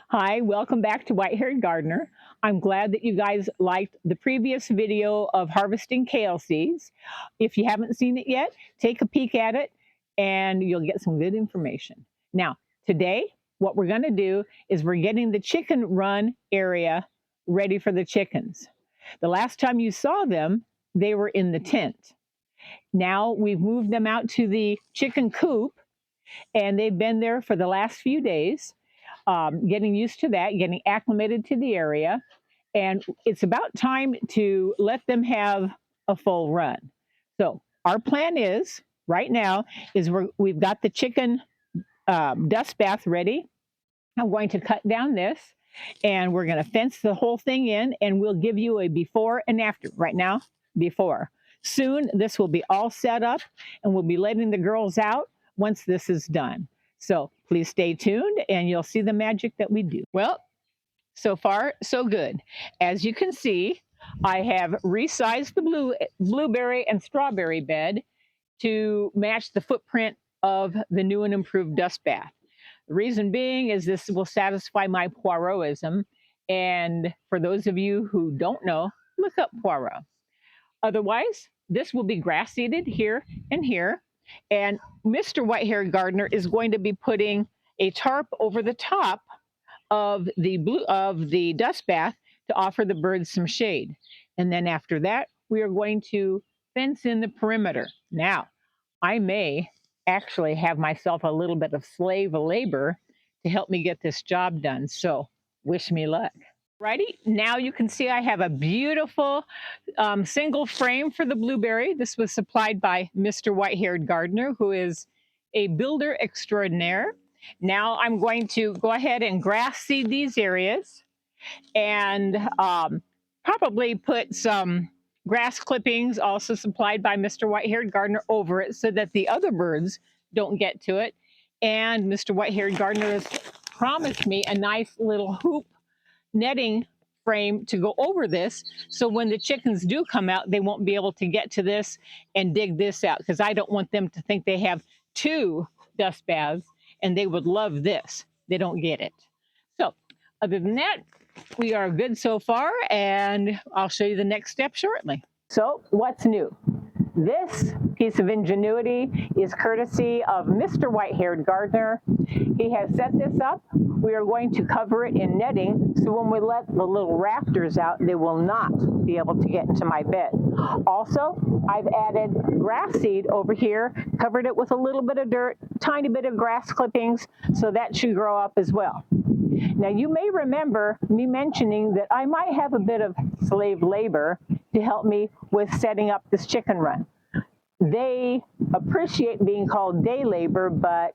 Hi, welcome back to White-Haired Gardener. I'm glad that you guys liked the previous video of harvesting kale seeds. If you haven't seen it yet, take a peek at it and you'll get some good information. Now, today, what we're going to do is we're getting the chicken run area ready for the chickens. The last time you saw them, they were in the tent. Now we've moved them out to the chicken coop and they've been there for the last few days, getting used to that, getting acclimated to the area. And it's about time to let them have a full run. So our plan is right now is we've got the chicken dust bath ready. I'm going to cut down this and we're going to fence the whole thing in and we'll give you a before and after. Right now, before. Soon, this will be all set up and we'll be letting the girls out once this is done. So please stay tuned and you'll see the magic that we do. Well, so far, so good. As you can see, I have resized the blueberry and strawberry bed to match the footprint of the new and improved dust bath. The reason being is this will satisfy my Poirotism. And for those of you who don't know, look up Poirot. Otherwise, this will be grass seeded here and here. And Mr. White-Haired Gardener is going to be putting a tarp over the top of the dust bath to offer the birds some shade. And then after that, we are going to fence in the perimeter. Now, I may actually have myself a little bit of slave labor to help me get this job done. So wish me luck. Righty, now you can see I have a beautiful single frame for the blueberry. This was supplied by Mr. White-Haired Gardener, who is a builder extraordinaire. Now I'm going to go ahead and grass seed these areas and probably put some grass clippings, also supplied by Mr. White-Haired Gardener, over it so that the other birds don't get to it. And Mr. White-Haired Gardener has promised me a nice little hoop netting frame to go over this, so when the chickens do come out, they won't be able to get to this and dig this out, because I don't want them to think they have two dust baths and they would love this. They don't get it. So other than that, we are good so far, and I'll show you the next step shortly. So what's new? This piece of ingenuity is courtesy of Mr. White-Haired Gardener. He has set this up. We are going to cover it in netting, so when we let the little rafters out, they will not be able to get into my bed. Also, I've added grass seed over here, covered it with a little bit of dirt, tiny bit of grass clippings, so that should grow up as well. Now, you may remember me mentioning that I might have a bit of slave labor to help me with setting up this chicken run. They appreciate being called day labor, but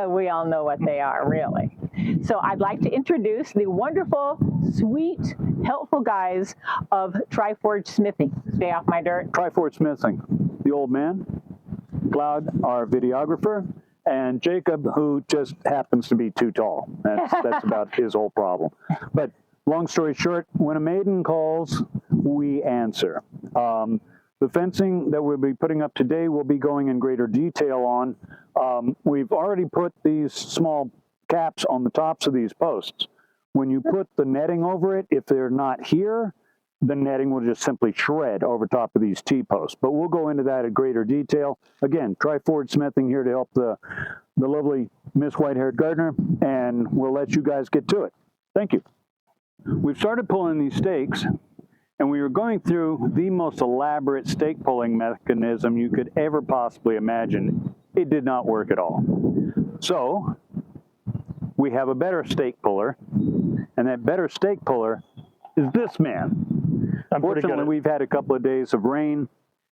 we all know what they are, really. So I'd like to introduce the wonderful, sweet, helpful guys of Triforge Smithing. Stay off my dirt. Triforge Smithing, the old man, Cloud, our videographer, and Jacob, who just happens to be too tall. That's about his whole problem. But long story short, when a maiden calls, we answer. The fencing that we'll be putting up today will be going in greater detail on. We've already put these small caps on the tops of these posts. When you put the netting over it, if they're not here, the netting will just simply shred over top of these T-posts. But we'll go into that in greater detail. Again, Triforge Smithing here to help the lovely Miss White-Haired Gardener, and we'll let you guys get to it. Thank you. We've started pulling these stakes, and we were going through the most elaborate stake pulling mechanism you could ever possibly imagine. It did not work at all. So we have a better stake puller, and that better stake puller is this man. Unfortunately, we've had a couple of days of rain,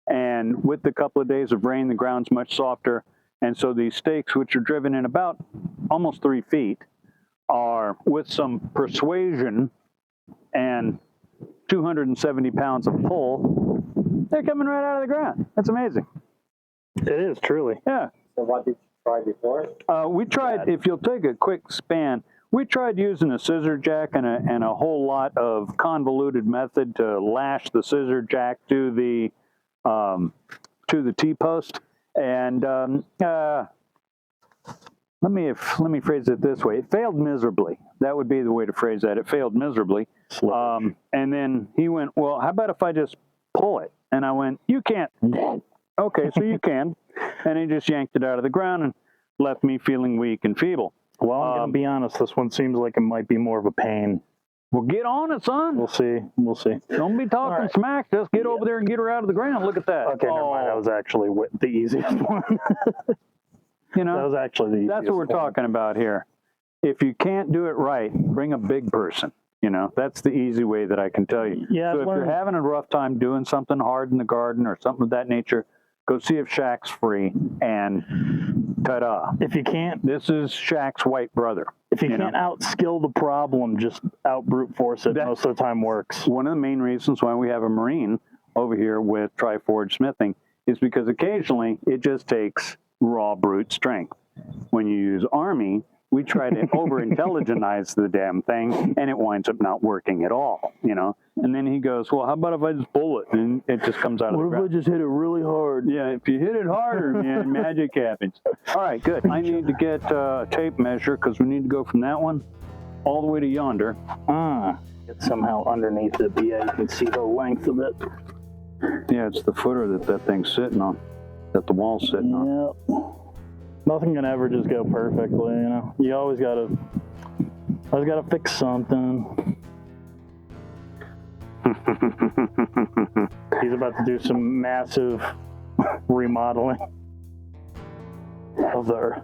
and with the couple of days of rain, the ground's much softer, and so these stakes, which are driven in about almost 3 feet, are, with some persuasion and 270 pounds of pull, they're coming right out of the ground. That's amazing. It is, truly. Yeah. So what did you try before? We tried, if you'll take a quick span, we tried using a scissor jack and a whole lot of convoluted method to lash the scissor jack to the T-post, and let me phrase it this way. It failed miserably. That would be the way to phrase that. It failed miserably. And then he went, well, how about if I just pull it? And I went, you can't. Okay, so you can. And he just yanked it out of the ground and left me feeling weak and feeble. Well, I'm going to be honest. This one seems like it might be more of a pain. Well, get on it, son. We'll see. We'll see. Don't be talking smack. Just get over there and get her out of the ground. Look at that. Okay, never mind. That was actually the easiest one. You know, that was actually the easiest that's what we're talking about here. If you can't do it right, bring a big person. You know, that's the easy way that I can tell you. Yeah, so if you're having a rough time doing something hard in the garden or something of that nature, go see if Shaq's free, and ta-da. If you can't, this is Shaq's white brother. If you can't outskill the problem, just out brute force it. Most of the time works. One of the main reasons why we have a Marine over here with Triforge Smithing is because occasionally it just takes raw brute strength. When you use Army, we try to over-intelligentize the damn thing, and it winds up not working at all, you know? And then he goes, well, how about if I just pull it? And it just comes out of the ground. What if I just hit it really hard? Yeah, if you hit it harder, man, magic happens. All right, good. I need to get a tape measure because we need to go from that one all the way to yonder. It's somehow underneath it, but yeah, you can see the length of it. Yeah, it's the footer that thing's sitting on, that the wall's sitting on. Yep. Nothing can ever just go perfectly, you know. You always gotta fix something. He's about to do some massive remodeling of the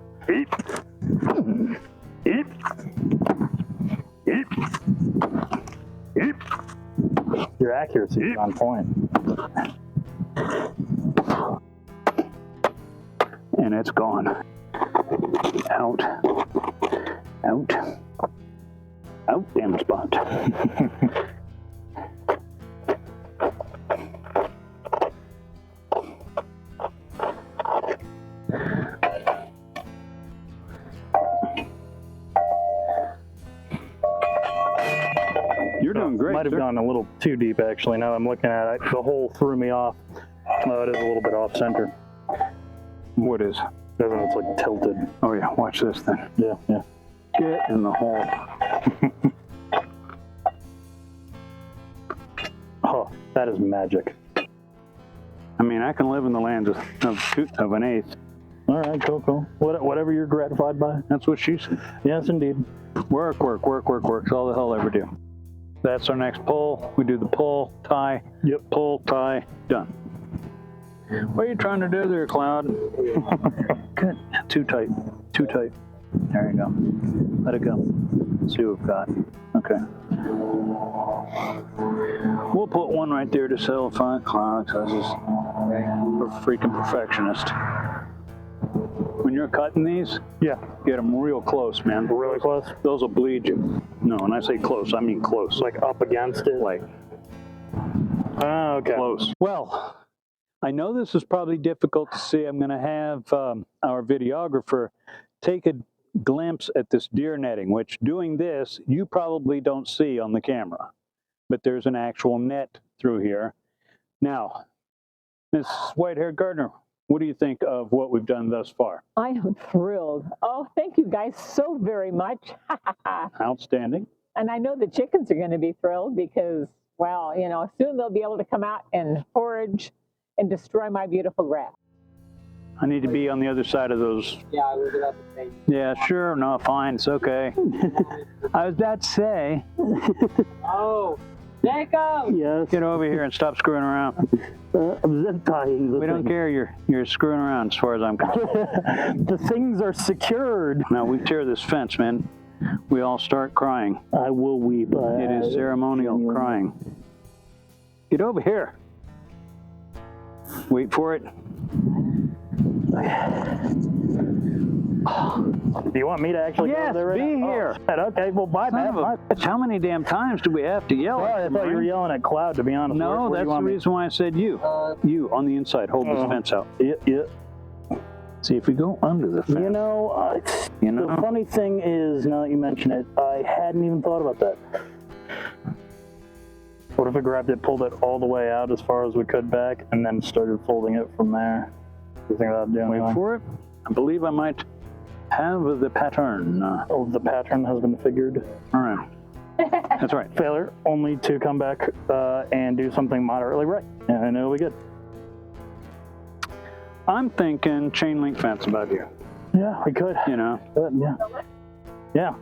Your accuracy is on point. And it's gone. Out. Damn spot. You're doing great. Might have gone a little too deep, actually. Now I'm looking at it, the hole threw me off. Oh, it is a little bit off center. What is? It's like tilted. Oh yeah, watch this then. Yeah. Get in the hole. Oh, that is magic. I mean, I can live in the land of an eighth. All right, cool. Whatever you're gratified by. That's what she said. Yes, indeed. Work. It's all the hell I ever do. That's our next pull. We do the pull, tie. Yep. Pull, tie, done. What are you trying to do there, Cloud? Good. Too tight. There you go. Let it go. Let's see what we've got. Okay. We'll put one right there to solidify Cloud because he's a freaking perfectionist. When you're cutting these, yeah, get them real close, man. Really close? Those will bleed you. No, when I say close, I mean close. Like up against it? Like. Oh, okay. Close. Well, I know this is probably difficult to see. I'm going to have our videographer take a glimpse at this deer netting, which doing this, you probably don't see on the camera. But there's an actual net through here. Now, Miss White-haired Gardener, what do you think of what we've done thus far? I am thrilled. Oh, thank you guys so very much. Outstanding. And I know the chickens are going to be thrilled because, well, you know, soon they'll be able to come out and forage and destroy my beautiful grass. I need to be on the other side of those. Yeah, I was about to say. Yeah, sure. No, fine. It's okay. I was about to say. Oh, Jacob! Yes. Get over here and stop screwing around. I'm zip tying. We don't care. You're screwing around as far as I'm concerned. The things are secured. Now we tear this fence, man. We all start crying. I will weep. It is ceremonial crying. Get over here. Wait for it. Do you want me to actually go yes, there right be now? here. Oh, okay, well, bye, man. How many damn times do we have to yell? Sorry, I thought you were yelling at Cloud, to be honest. No, where that's the reason why I said you. You on the inside. Hold this fence out. Yeah. See if we go under the fence. You know, the funny thing is, now that you mention it, I hadn't even thought about that. What if I grabbed it, pulled it all the way out as far as we could back, and then started folding it from there? You think that'd do anything? Wait for it. I believe I might Have the pattern. Oh, the pattern has been figured. All right. That's right. Failure only to come back and do something moderately right, and it'll be good. I'm thinking chain link fence about you. Yeah, we could. You know, Good, yeah. Yeah,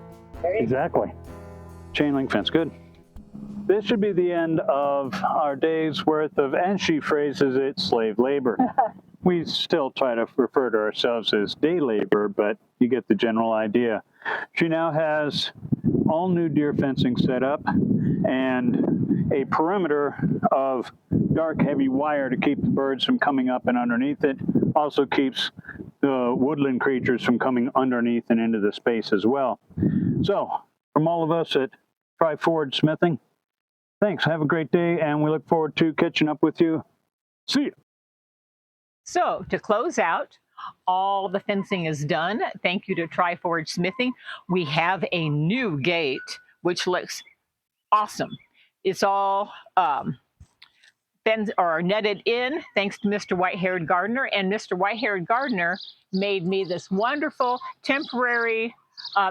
exactly. chain link fence. Good. This should be the end of our day's worth of, and she phrases it, slave labor. We still try to refer to ourselves as day labor, but you get the general idea. She now has all new deer fencing set up and a perimeter of dark heavy wire to keep the birds from coming up and underneath it. Also keeps the woodland creatures from coming underneath and into the space as well. So from all of us at Triforge Smithing, thanks. Have a great day, and we look forward to catching up with you. See you. So to close out, all the fencing is done. Thank you to Triforge Smithing. We have a new gate, which looks awesome. It's all netted in, thanks to Mr. White-Haired Gardener. And Mr. White-Haired Gardener made me this wonderful temporary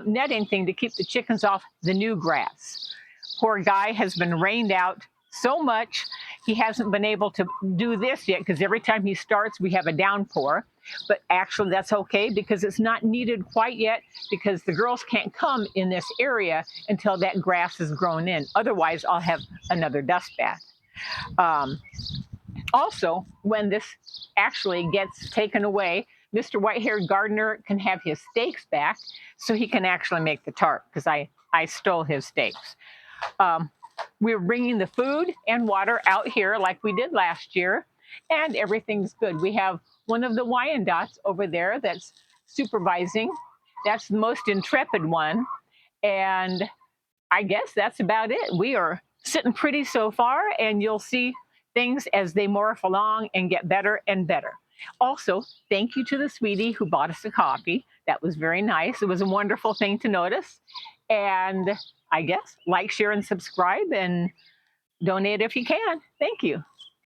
netting thing to keep the chickens off the new grass. Poor guy has been rained out so much, he hasn't been able to do this yet, because every time he starts, we have a downpour. But actually, that's okay, because it's not needed quite yet, because the girls can't come in this area until that grass is grown in. Otherwise, I'll have another dust bath. Also, when this actually gets taken away, Mr. White-Haired Gardener can have his stakes back, so he can actually make the tarp, because I stole his stakes. We're bringing the food and water out here like we did last year, and everything's good. We have one of the Wyandottes over there that's supervising. That's the most intrepid one, and I guess that's about it. We are sitting pretty so far, and you'll see things as they morph along and get better and better. Also, thank you to the sweetie who bought us a coffee. That was very nice. It was a wonderful thing to notice. And I guess like, share, and subscribe, and donate if you can. Thank you.